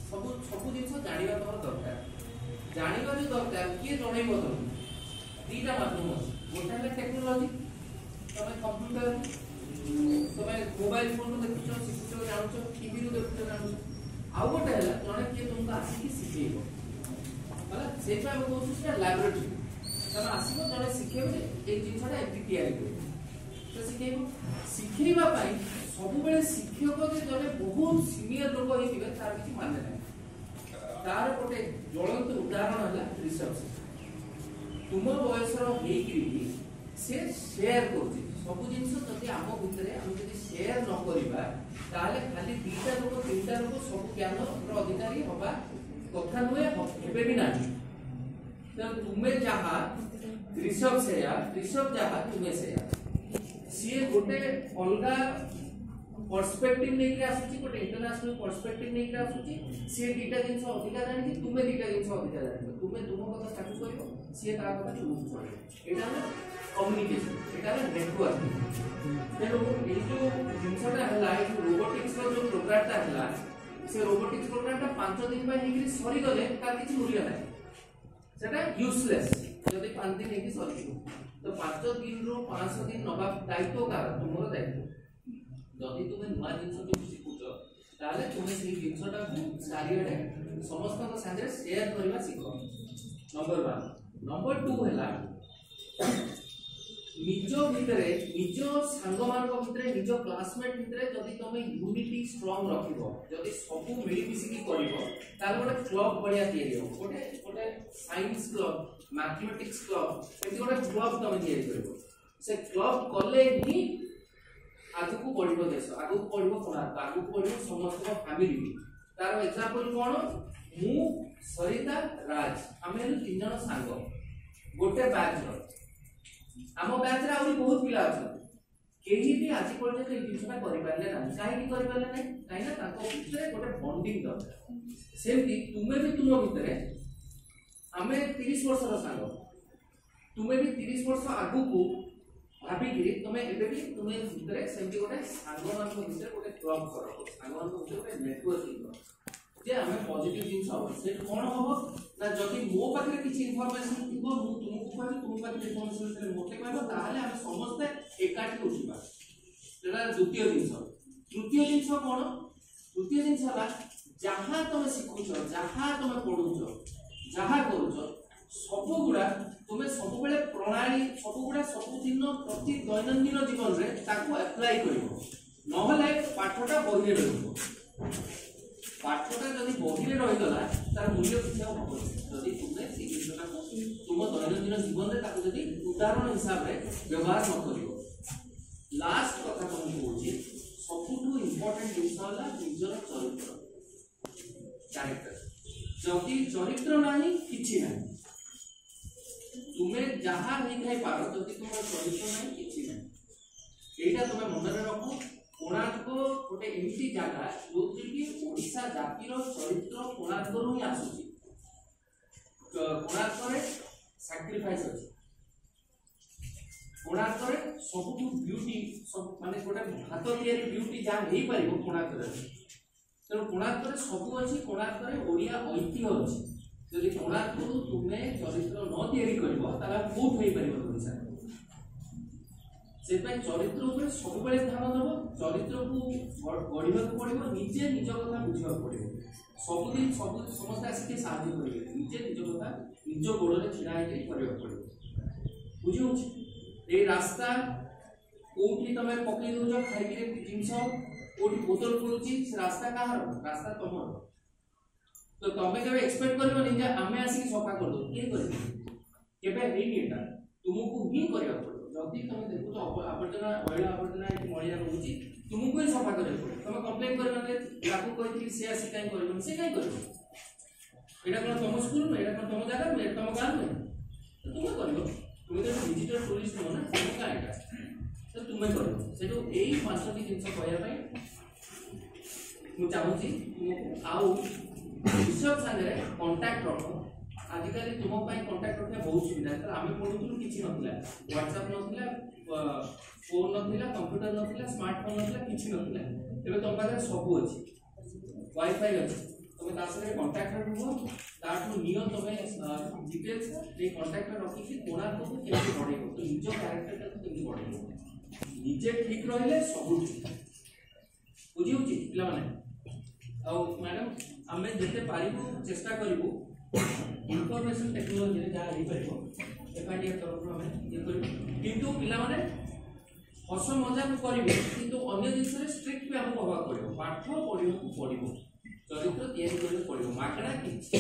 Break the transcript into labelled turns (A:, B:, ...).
A: सब सब जिन जाना तुम दरकार जानवा जो दरकार किए जन तुम दीटा माध्यम अच्छे गोटे है टेक्नोलोजी तुम कंप्यूटर तुम मोबाइल फोन देखुच शिखुच जानुच टीवी रू देखुच जानुच आउ गोटे है जड़े किए तुमको आसिक शिखेब है से कहूँ लैबोरेटरी तुम आसब जड़े शिखेब ये जिनसा एमती या शिखेब शिखेवाई सब शिक्षक जे जड़े बहुत सीनियर लोक होते तार किसी माने ना तार गोटे ज्वलंत उदाहरण है रिसर्च तुम बयसर से शेयर कर सब जिन आम भितर आम शेयर न करवा खाली दीटा लोक तीनटा लोक सब ज्ञान अधिकारी हवा कथा नुहे भी ना तुम्हें जहाँ ऋषभ से ऋषभ जहाँ तुम्हें से सी गोटे अलग पर्सपेक्टिव नहीं के आसुची गोटे इंटरनेशनल पर्सपेक्टिव नहीं के आसुची सी दीटा जिंस अधिका जानि तुमे दीटा जिंस अधिका जानि तुमे तुम कथा स्टार्ट करियो सी ता कथा यूज करे एटा है कम्युनिकेशन एटा है नेटवर्क तेरो ए जो जिंसटा हला ए रोबोटिक्स रो जो प्रोग्रामटा हला से रोबोटिक्स प्रोग्रामटा 5 दिन पर हेकि सरी गले तार किछि मूल्य नै सेटा यूजलेस जदि 5 दिन हेकि सरी तो 5 दिन रो 500 दिन नबा दायित्व कार तुमरो दायित्व जदि तुम नुआ जिन शिखुच ताले तुम्हें से जिनटा चारिड़े समस्त साथे शेयर करवा शिख नंबर 1 नंबर 2 है निज भितर निज सांग मान भितर निज क्लासमेट भितर जदि तुम यूनिटी स्ट्रांग रखिबो जदि सब मिली मिसिकी करिवो ताले गोटे क्लब बढ़िया तैयारी हो गोटे गोटे साइंस क्लब मैथमेटिक्स क्लब एति गोटे क्लब तुम तैयारी करिवो से क्लब कले ही आगु बढ़ देश आगु बढ़ कोणार्क आगु बढ़ समस्त फैमिली तार एग्जांपल कोन मु सरिता राज आमे तीन जन सांग गोटे बैच रो आम बैच रे आउरी बहुत पिला अछन केही भी आज पर्यंत ए जिनसटा करि पारले ना काहे कि करि पारले नै काहे ना ताको भितरे गोटे बॉन्डिंग दरकार सेमती तुमे भी तुम भितरे आमे 30 वर्ष रो सांग तुमे भी 30 वर्ष आगु को भाभी तुम्हें एबे भी तुम्हें भितर सेमती गोटे सांगमान भितर गोटे क्लब करो सांगमान भितर गोटे नेटवर्किंग करो जे हमें पॉजिटिव जिंस हो से कोन हो ना जदि मो पाखरे किछि इंफॉर्मेशन थिबो मु तुमको कहबे तुम पाखरे इंफॉर्मेशन से मोटे कहबो ताहाले हम समस्त एकाठी उठिबा एटा द्वितीय जिंस तृतीय जिंस कोन तृतीय जिंस हला जहां तुम सिखुछ जहां तुम पढुछ जहां करूछ सब गुडा तुम्हें सब बेले प्रणाली सब गुडा सब दिन प्रति दैनंदिन जीवन रे ताको अप्लाई करिवो नहले पाठटा बहिरे रहइबो पाठटा जदि बहिरे रहि गला तार मूल्य किछ होबो जदि तुमे से जिनटा को तुम दैनंदिन जीवन रे ताको जदि उदाहरण हिसाब रे व्यवहार न करिवो लास्ट कथा कोन कहूची सबुठु इंपोर्टेंट जिंस होला निजर चरित्र कैरेक्टर जदि चरित्र नाही किछि नाही तुम्हें जहाँ नहीं खाई पार जदि तुम चरित्र नहीं किछि नहीं एटा तुम मन रे रखो कोणार्क गोटे एमती जगह जो कि ओडिशा जातिर चरित्र कोणार्क रु ही आसुची कोणार्क रे सैक्रिफाइस अछि कोणार्क रे सबुठु ब्यूटी सब माने गोटे हाथ तैयारी ब्यूटी जहाँ हेई परिबो कोणार्क रे तेणु कोणार्क रे सब अछि कोणार्क रे ओडिया ऐतिह्य अछि जदि कोणार्क तुम्हें चरित्र न तैयारी करबो ताला बहुत होई परिबो ओडिशा से चरित्र ऊपर सब बेले ध्यान देव चरित्र को गढ़ा पड़ो निजे निज कथा बुझा पड़ो सबुदिन सब समस्त आसिक साहय करेंगे निजे निज कथा निज गोड़े छिड़ा पड़ो बुझे ये रास्ता कौटी तुम पकई दौच खाई जिनस कौटी बोतल पड़ुची से रास्ता कहार रास्ता तुम तो तुम के एक्सपेक्ट कर आम आसिक सफा कर दो किए कर तुमको ही करने पड़ो जदि तुम देखुच आवर्जना महिला आवर्जना मलिया रोचे तुमको ही सफा कर तुम कम्प्लेन कर सी आसी कहीं कर सी कहीं कर कौन तुम स्कूल नुहे यहाँ कौन तुम जगह नुहे तुम गाँव नुहे तुम्हें कर तुम तो डिजिटल टूरिस्ट नुह ना तुम क्या यहाँ तो तुम्हें कर से यही 5टी जिन कहवाई मुझे तुमको आउ ऋषभ सागर कंटाक्ट रख आजिकल तुम कंटाक्ट रखा बहुत सुविधा आम पढ़ुलू कि ना व्हाट्सएप ना फोन ना कंप्यूटर ना स्मार्टफोन ना कि ना तुम पाखे सब अच्छी वाईफाई अच्छी तुम साथे कांटेक्ट हो ताठू नियो तमे डिटेल्स रे कांटेक्ट रखी कि कोणार्क को केमि बढ़ेबो तो निजो कैरेक्टर को केमि बढ़ेबो निजे ठीक रहले सब ठीक बुझी होची पिला माने आ मैडम हमें जते पारिबो चेष्टा करिवो इंफॉर्मेशन टेक्नोलॉजी रे जा हि परिबो एफआईडी तरफ हमें ये करिवो किंतु पिला माने हस मजाक करिवो किंतु अन्य जिंस रे स्ट्रिक्ट पे हमको होबा पड़िबो पाठ पढियो चरित्र तैयारी करले पड़िबो माकड़ा किछि